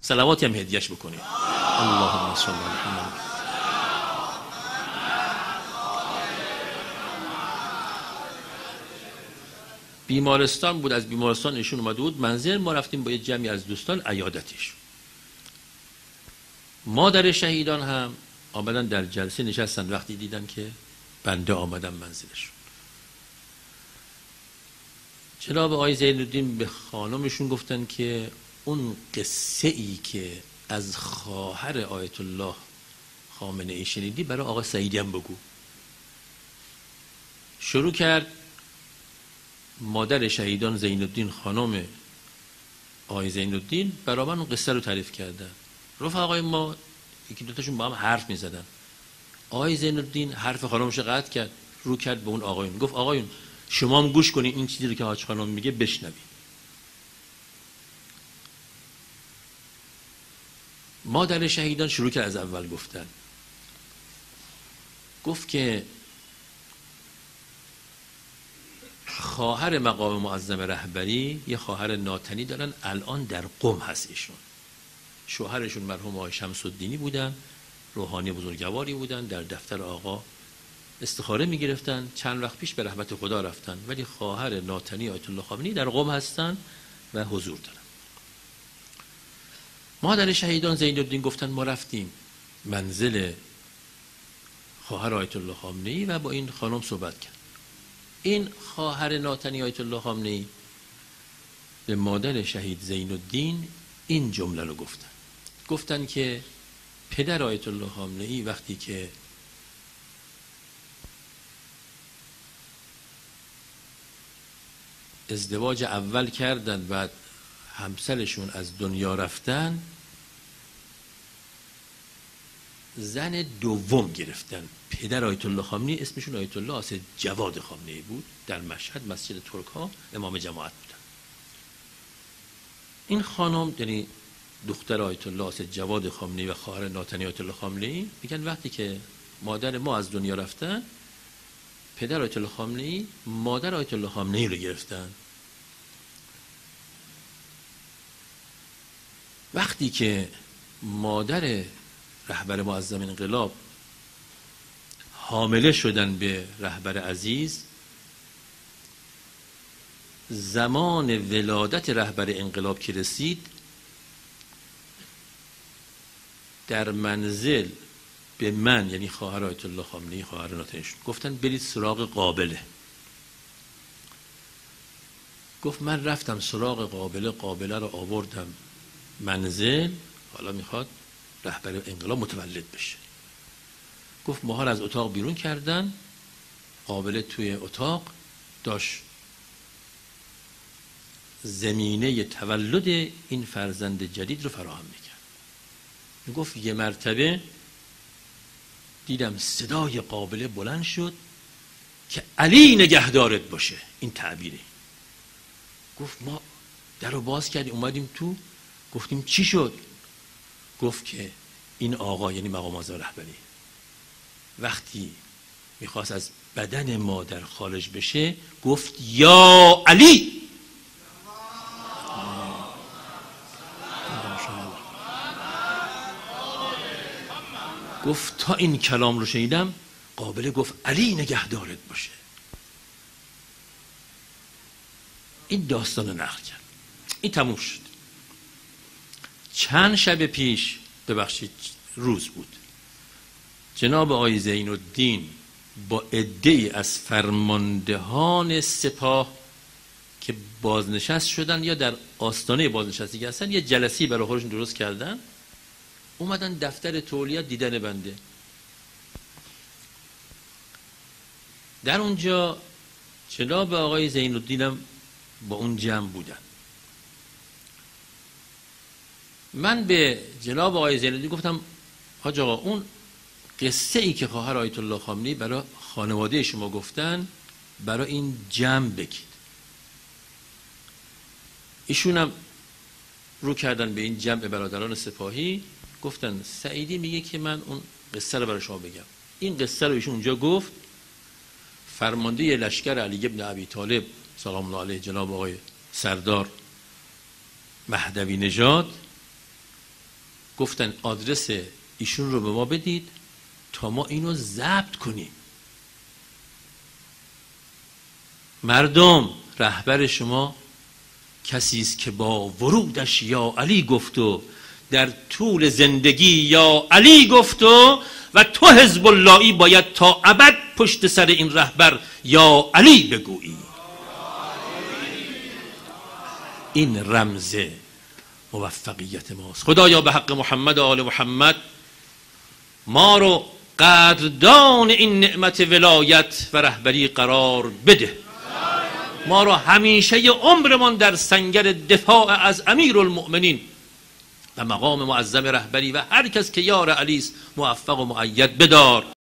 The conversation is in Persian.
صلواتی هم هدیهش بکنید. اللهم صل علی محمد. بیمارستان بود، از بیمارستان ایشون اومده بود منزل، ما رفتیم با یه جمعی از دوستان عیادتش. مادر شهیدان هم آمدن در جلسه نشستن، وقتی دیدن که بنده آمدم منزلشون. جناب آقای زین‌الدین به خانمشون گفتن که اون قصه ای که از خواهر آیت الله خامنه ای شنیدی برای آقا سعیدی هم بگو. شروع کرد مادر شهیدان زین‌الدین خانم آقای زین‌الدین برای من اون قصه رو تعریف کردن. رفقای ما یکی دوتاشون با هم حرف می زدن. آقای زین‌الدین حرف خانمش قطع کرد، رو کرد به اون آقایون، گفت آقایون شما هم گوش کنین این چیزی رو که حاج خانم میگه بشنوید. مادر شهیدان شروع کرد از اول گفتن. گفت که خواهر مقام معظم رهبری یه خواهر ناتنی دارن، الان در قم هست ایشون. شوهرشون مرحوم آقای شمس الدینی بودن، روحانی بزرگواری بودن، در دفتر آقا استخاره میگرفتن، چند وقت پیش به رحمت خدا رفتن، ولی خواهر ناتنی آیت الله خامنه‌ای در قم هستن و حضور دارن. مادر شهیدان زین‌الدین گفتن ما رفتیم منزل خواهر آیت الله خامنه‌ای و با این خانم صحبت کرد. این خواهر ناتنی آیت الله خامنه‌ای به مادر شهید زین‌الدین این جمله رو گفتن که پدر آیت الله خامنه‌ای وقتی که ازدواج اول کردن و همسرشون از دنیا رفتن، زن دوم گرفتن. پدر آیت الله خامنه‌ای اسمشون آیت الله اسد جواد خامنه‌ای بود، در مشهد مسجد ترک‌ها امام جماعت بودن. این خانم یعنی دختر آیت الله اسد جواد خامنه‌ای و خواهر ناتنی آیت الله خامنه‌ای میگن وقتی که مادر ما از دنیا رفتن، پدر آیت الله خامنه‌ای مادر آیت الله خامنه‌ای رو گرفتن. وقتی که مادر رهبر معظم انقلاب حامله شدن به رهبر عزیز، زمان ولادت رهبر انقلاب که رسید، در منزل به من یعنی خواهر آیت الله خامنه‌ای خواهر ناتنیشون گفتن برید سراغ قابله. گفت من رفتم سراغ قابله رو آوردم منزل، حالا میخواد رهبر انقلاب متولد بشه. گفت ماها رو از اتاق بیرون کردن، قابله توی اتاق داشت زمینه تولد این فرزند جدید رو فراهم میکرد. گفت یه مرتبه دیدم صدای قابله بلند شد که علی نگهدارت باشه، این تعبیره. گفت ما در رو باز کردیم اومدیم تو، گفتیم چی شد؟ گفت که این آقا یعنی مقام معظم رهبری وقتی میخواست از بدن مادر خارج بشه گفت یا علی. گفت تا این کلام رو شنیدم قابله گفت علی نگهدارت باشه. این داستان رو نقل کرد. این تموم شد. چند شب پیش، ببخشید روز بود، جناب آقای زین‌الدین با عده‌ای از فرماندهان سپاه که بازنشست شدن یا در آستانه بازنشستگی هستن یه جلسه‌ای برای خودشون درست کردن، اومدن دفتر تولیت دیدن بنده. در اونجا جناب آقای زین‌الدین هم با اون جمع بودن. من به جناب آقای زین‌الدین گفتم حاج آقا اون قصه ای که خواهر آیت الله خامنه‌ای برای خانواده شما گفتن برای این جمع بگید. ایشون هم رو کردن به این جمع برادران سپاهی، گفتن سعیدی میگه که من اون قصه رو برای شما بگم. این قصه رو ایشون اونجا گفت. فرمانده لشکر علی ابن ابی طالب سلام الله علیه جناب آقای سردار مهدوی نژاد گفتن آدرس ایشون رو به ما بدید تا ما اینو ضبط کنیم. مردم، رهبر شما کسی است که با ورودش یا علی گفت و در طول زندگی یا علی گفت و تو حزب اللهی باید تا ابد پشت سر این رهبر یا علی بگویی. این رمز موفقیت ماست. خدایا به حق محمد و آل محمد ما رو قدردان این نعمت ولایت و رهبری قرار بده. ما رو همیشه عمرمان در سنگر دفاع از امیرالمؤمنین و مقام معظم رهبری و هر کس که یار علی است موفق و مؤید بدار.